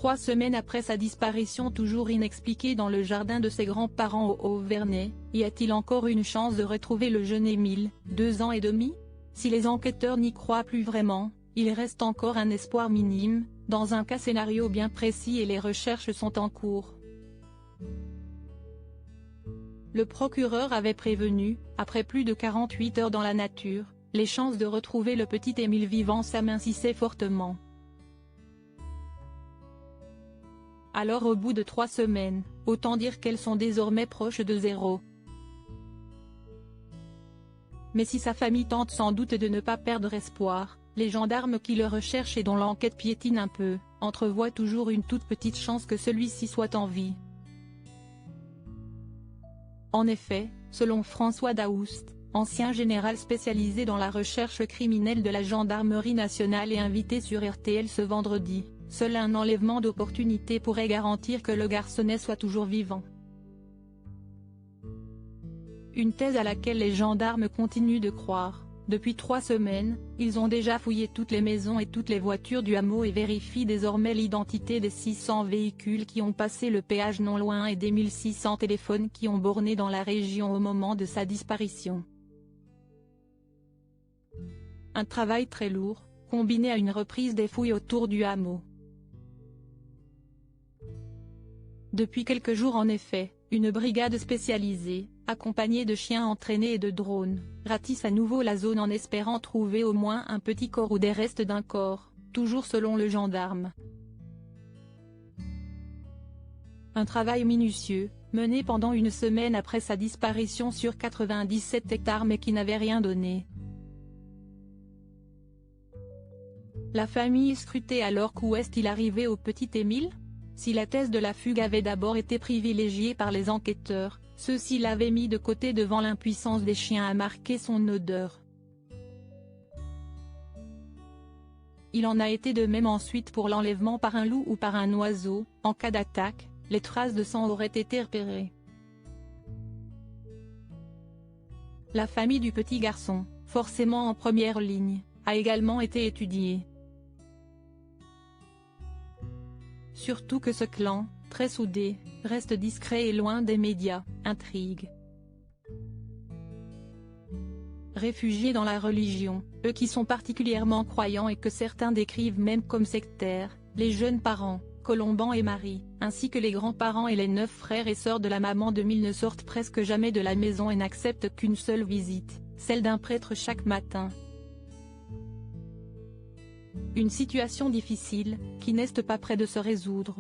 3 semaines après sa disparition toujours inexpliquée dans le jardin de ses grands-parents au Haut-Vernay, y a-t-il encore une chance de retrouver le jeune Émile, 2 ans et demi? Si les enquêteurs n'y croient plus vraiment, il reste encore un espoir minime, dans un cas scénario bien précis et les recherches sont en cours. Le procureur avait prévenu, après plus de 48 heures dans la nature, les chances de retrouver le petit Émile vivant s'amincissaient fortement. Alors au bout de 3 semaines, autant dire qu'elles sont désormais proches de zéro. Mais si sa famille tente sans doute de ne pas perdre espoir, les gendarmes qui le recherchent et dont l'enquête piétine un peu, entrevoient toujours une toute petite chance que celui-ci soit en vie. En effet, selon François Daoust, ancien général spécialisé dans la recherche criminelle de la gendarmerie nationale et invité sur RTL ce vendredi, seul un enlèvement d'opportunité pourrait garantir que le garçonnet soit toujours vivant. Une thèse à laquelle les gendarmes continuent de croire. Depuis 3 semaines, ils ont déjà fouillé toutes les maisons et toutes les voitures du hameau et vérifient désormais l'identité des 600 véhicules qui ont passé le péage non loin et des 1600 téléphones qui ont borné dans la région au moment de sa disparition. Un travail très lourd, combiné à une reprise des fouilles autour du hameau. Depuis quelques jours en effet, une brigade spécialisée, accompagnée de chiens entraînés et de drones, ratisse à nouveau la zone en espérant trouver au moins un petit corps ou des restes d'un corps, toujours selon le gendarme. Un travail minutieux, mené pendant une semaine après sa disparition sur 97 hectares mais qui n'avait rien donné. La famille scrutait alors qu'où est-il arrivé au petit Émile? Si la thèse de la fugue avait d'abord été privilégiée par les enquêteurs, ceux-ci l'avaient mis de côté devant l'impuissance des chiens à marquer son odeur. Il en a été de même ensuite pour l'enlèvement par un loup ou par un oiseau. En cas d'attaque, les traces de sang auraient été repérées. La famille du petit garçon, forcément en première ligne, a également été étudiée. Surtout que ce clan, très soudé, reste discret et loin des médias, intrigue. Réfugiés dans la religion, eux qui sont particulièrement croyants et que certains décrivent même comme sectaires, les jeunes parents, Colomban et Marie, ainsi que les grands-parents et les 9 frères et sœurs de la maman d'Émile ne sortent presque jamais de la maison et n'acceptent qu'une seule visite, celle d'un prêtre chaque matin. Une situation difficile, qui n'est pas près de se résoudre.